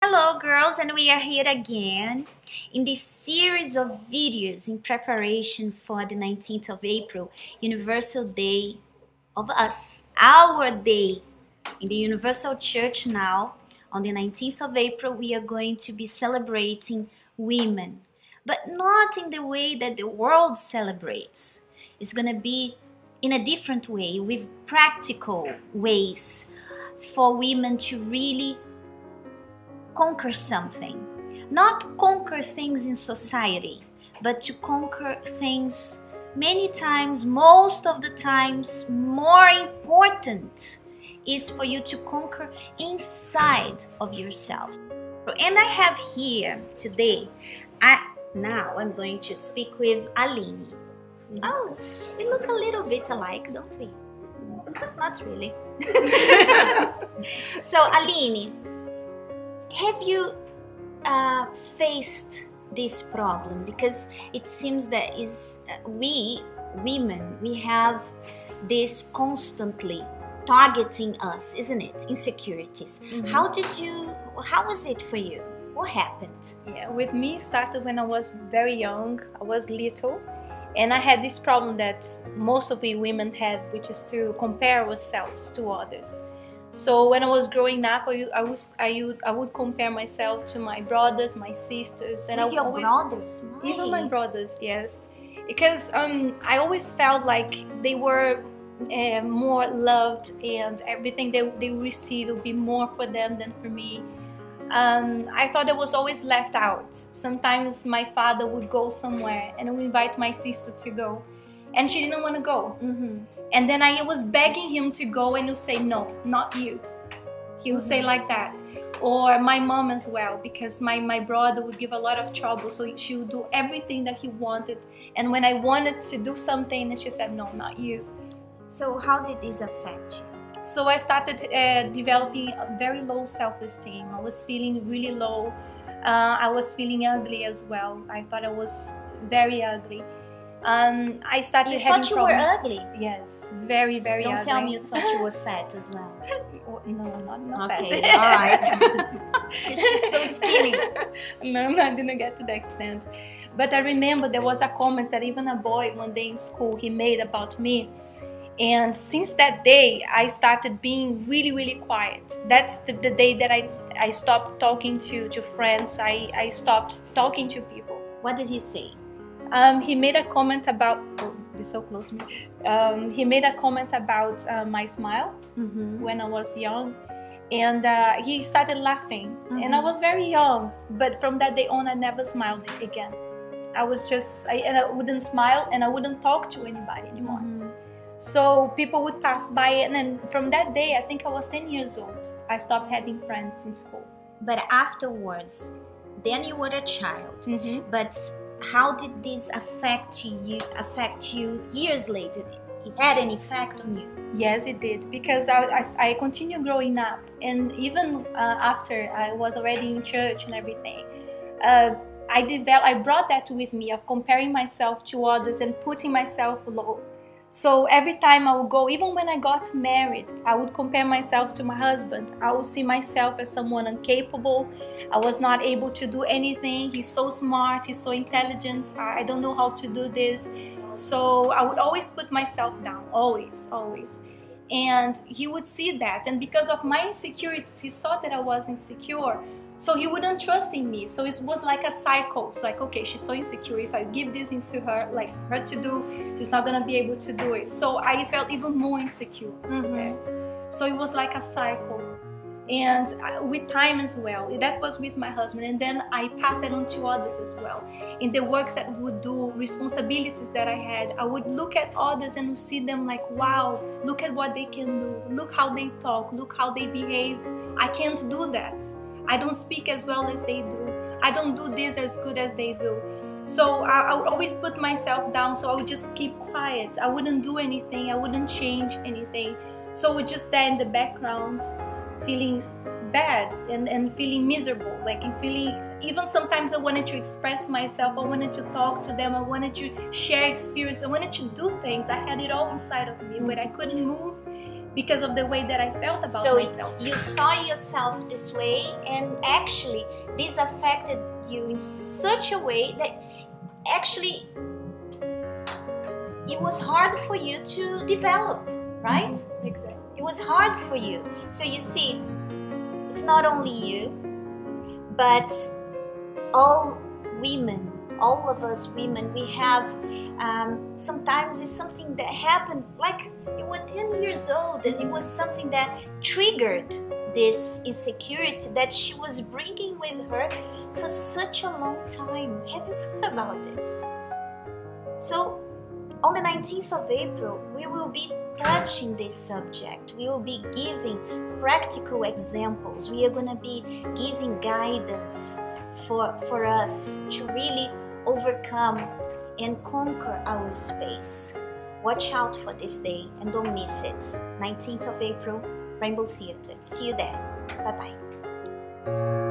Hello girls, and we are here again in this series of videos in preparation for the 19th of April, Universal Day of Us, our day in the Universal Church. Now on the 19th of April we are going to be celebrating women, but not in the way that the world celebrates. It's going to be in a different way, with practical ways for women to really conquer something. Not conquer things in society, but to conquer things many times, most of the times, more important is for you to conquer inside of yourself. And I have here today, now I'm going to speak with Alynne. Oh, we look a little bit alike, don't we? Not really. So Alynne, have you faced this problem? Because it seems that we women, we have this constantly targeting us, isn't it? Insecurities. Mm-hmm. How was it for you? What happened? Yeah, with me, it started when I was very young. I was little, and I had this problem that most of we women have, which is to compare ourselves to others. So when I was growing up, I would compare myself to my brothers, my sisters, and your brothers, even my brothers, yes, because I always felt like they were more loved, and everything they receive would be more for them than for me. I thought I was always left out. Sometimes my father would go somewhere and would invite my sister to go, and she didn't want to go. Mm-hmm. And then I was begging him to go, and he'll say, no, not you. He would say like that. Or my mom as well, because my brother would give a lot of trouble, so she would do everything that he wanted. And when I wanted to do something, and she said, no, not you. So how did this affect you? So I started developing a very low self-esteem. I was feeling really low. I was feeling ugly as well. I thought I was very ugly. I started you having thought you problems. were ugly? Yes, very, very Don't ugly. tell me you thought you were fat as well. No, not okay, fat. all right. She's so skinny. No, I didn't get to the extent. But I remember there was a comment that even a boy one day in school, he made about me. And since that day, I started being really, really quiet. That's the day that I stopped talking to friends. I stopped talking to people. What did he say? He made a comment about, oh, they're so close to me. He made a comment about my smile when I was young. And he started laughing. And I was very young. But from that day on, I never smiled again. I was just, and I wouldn't smile, and I wouldn't talk to anybody anymore. So people would pass by, and then from that day, I think I was 10 years old, I stopped having friends in school. But afterwards, then you were a child. But how did this affect you years later? It had an effect on you? Yes, it did, because I continued growing up, and even after I was already in church and everything, I brought that with me, of comparing myself to others and putting myself low. So every time I would go, even when I got married, I would compare myself to my husband. I would see myself as someone incapable. I was not able to do anything. He's so smart, he's so intelligent. I don't know how to do this. So I would always put myself down, always. And he would see that. And because of my insecurities, he saw that I was insecure. So he wouldn't trust in me. So it was like a cycle. It's like, okay, she's so insecure. If I give this into her, like her to do, she's not gonna be able to do it. So I felt even more insecure. So it was like a cycle. And with time as well, that was with my husband. And then I passed that on to others as well. In the works that I would do, responsibilities that I had, I would look at others and see them like, wow, look at what they can do. Look how they talk. Look how they behave. I can't do that. I don't speak as well as they do. I don't do this as good as they do. So I would always put myself down, so I would just keep quiet. I wouldn't do anything. I wouldn't change anything. So I would just stay in the background, feeling bad and feeling miserable. Like feeling, even sometimes I wanted to express myself. I wanted to talk to them. I wanted to share experience. I wanted to do things. I had it all inside of me, but I couldn't move because of the way that I felt about So myself. you saw yourself this way, and actually this affected you in such a way that actually it was hard for you to develop, right? Exactly. It was hard for you. So you see, it's not only you, but all women, all of us women, we have sometimes it's something that happened, like you were 10 years old and it was something that triggered this insecurity that she was bringing with her for such a long time. Have you thought about this? So on the 19th of April, we will be touching this subject. We will be giving practical examples. We are going to be giving guidance for us to really overcome and conquer our space. Watch out for this day and don't miss it. 19th of April, Rainbow Theatre. See you there. Bye-bye.